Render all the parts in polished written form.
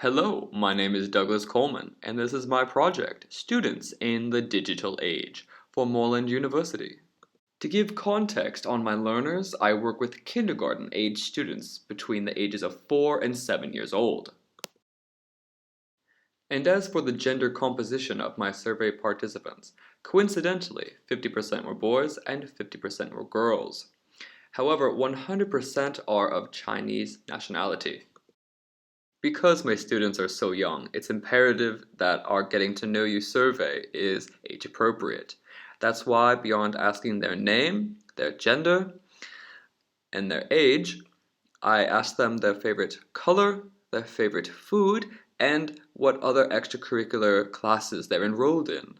Hello, my name is Douglas Coleman, and this is my project, Students in the Digital Age, for Moreland University. To give context on my learners, I work with kindergarten-age students between the ages of 4 and 7 years old. And as for the gender composition of my survey participants, coincidentally, 50% were boys and 50% were girls. However, 100% are of Chinese nationality. Because my students are so young, it's imperative that our getting to know you survey is age appropriate. That's why, beyond asking their name, their gender, and their age, I ask them their favorite color, their favorite food, and what other extracurricular classes they're enrolled in.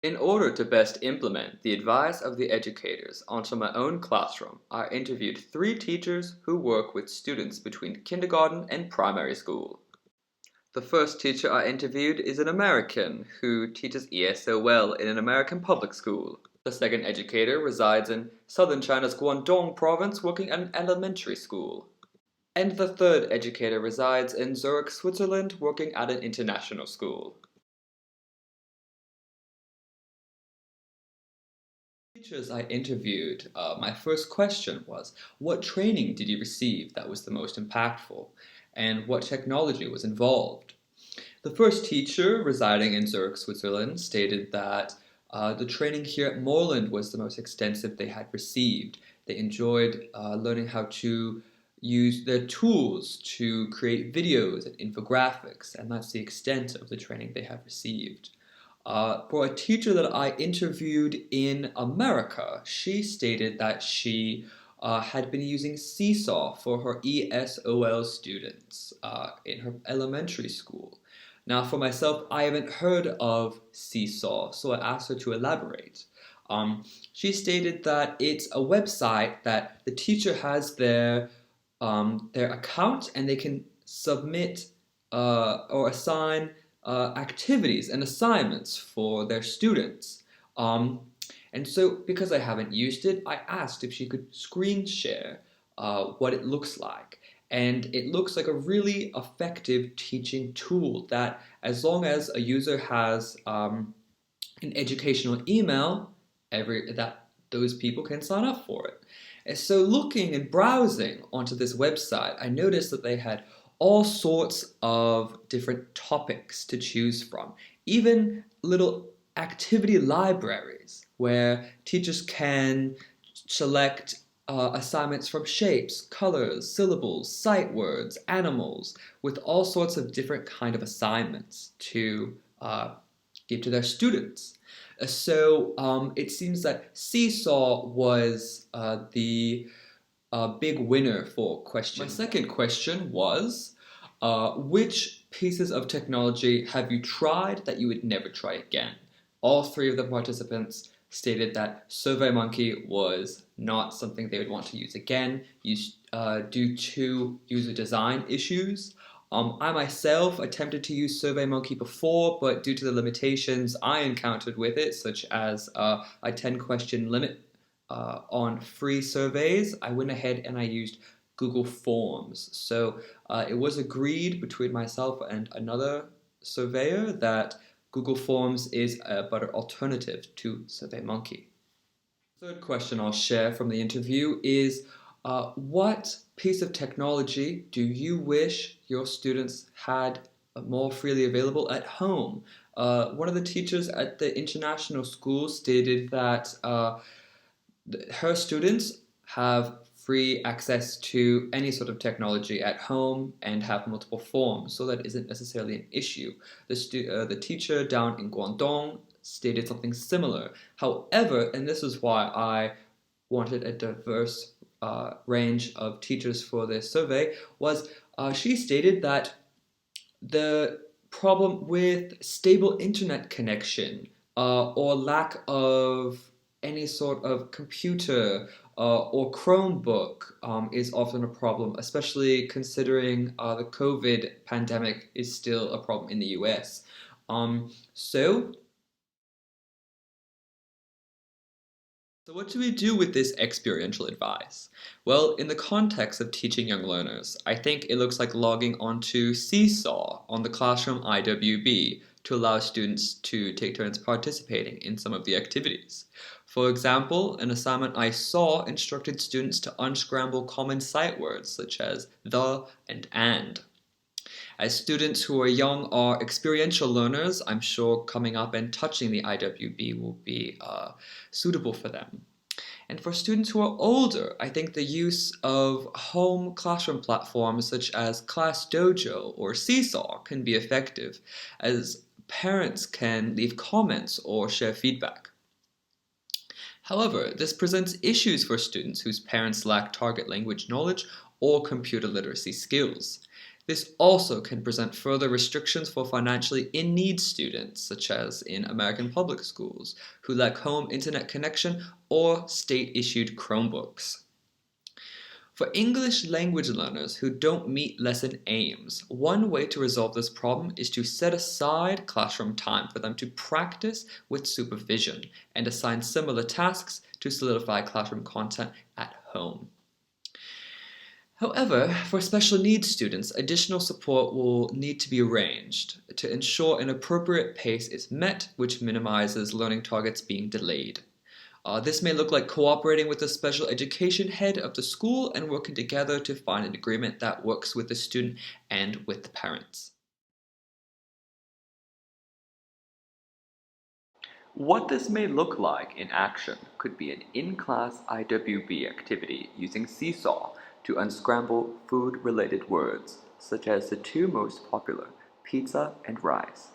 In order to best implement the advice of the educators onto my own classroom, I interviewed 3 teachers who work with students between kindergarten and primary school. The first teacher I interviewed is an American who teaches ESOL in an American public school. The second educator resides in southern China's Guangdong province working at an elementary school. And the third educator resides in Zurich, Switzerland working at an international school. Teachers I interviewed, my first question was, what training did you receive that was the most impactful? And what technology was involved? The first teacher, residing in Zurich, Switzerland, stated that the training here at Moreland was the most extensive they had received. They enjoyed learning how to use their tools to create videos and infographics, and that's the extent of the training they have received. For a teacher that I interviewed in America, she stated that she had been using Seesaw for her ESOL students in her elementary school. Now, for myself, I haven't heard of Seesaw, so I asked her to elaborate. She stated that it's a website that the teacher has their account and they can submit or assign activities and assignments for their students. And so, because I haven't used it, I asked if she could screen share what it looks like. And it looks like a really effective teaching tool that, as long as a user has an educational email, those people can sign up for it. And so, looking and browsing onto this website, I noticed that they had all sorts of different topics to choose from, even little activity libraries where teachers can select assignments from shapes, colors, syllables, sight words, animals, with all sorts of different kind of assignments to give to their students. So it seems that Seesaw was the big winner for question. My second question was, which pieces of technology have you tried that you would never try again? All 3 of the participants stated that SurveyMonkey was not something they would want to use again due to user design issues. I myself attempted to use SurveyMonkey before, but due to the limitations I encountered with it, such as a 10-question limit on free surveys, I went ahead and I used Google Forms. So it was agreed between myself and another surveyor that Google Forms is a better alternative to SurveyMonkey. Third question I'll share from the interview is, what piece of technology do you wish your students had more freely available at home? One of the teachers at the international school stated that her students have free access to any sort of technology at home and have multiple forms, so that isn't necessarily an issue. The teacher down in Guangdong stated something similar. However, and this is why I wanted a diverse range of teachers for this survey, was she stated that the problem with stable internet connection or lack of any sort of computer or Chromebook is often a problem, especially considering the COVID pandemic is still a problem in the US. So So, what do we do with this experiential advice? Well, in the context of teaching young learners, I think it looks like logging onto Seesaw on the Classroom IWB to allow students to take turns participating in some of the activities. For example, an assignment I saw instructed students to unscramble common sight words such as the and. As students who are young are experiential learners, I'm sure coming up and touching the IWB will be suitable for them. And for students who are older, I think the use of home classroom platforms such as ClassDojo or Seesaw can be effective, as parents can leave comments or share feedback. However, this presents issues for students whose parents lack target language knowledge or computer literacy skills. This also can present further restrictions for financially in need students, such as in American public schools, who lack home internet connection or state issued Chromebooks. For English language learners who don't meet lesson aims, one way to resolve this problem is to set aside classroom time for them to practice with supervision and assign similar tasks to solidify classroom content at home. However, for special needs students, additional support will need to be arranged to ensure an appropriate pace is met, which minimizes learning targets being delayed. This may look like cooperating with the special education head of the school and working together to find an agreement that works with the student and with the parents. What this may look like in action could be an in-class IWB activity using Seesaw to unscramble food-related words, such as the two most popular, pizza and rice,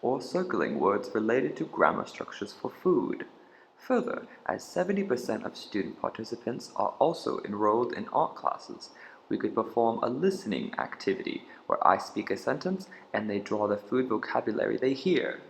or circling words related to grammar structures for food. Further, as 70% of student participants are also enrolled in art classes, we could perform a listening activity where I speak a sentence and they draw the food vocabulary they hear.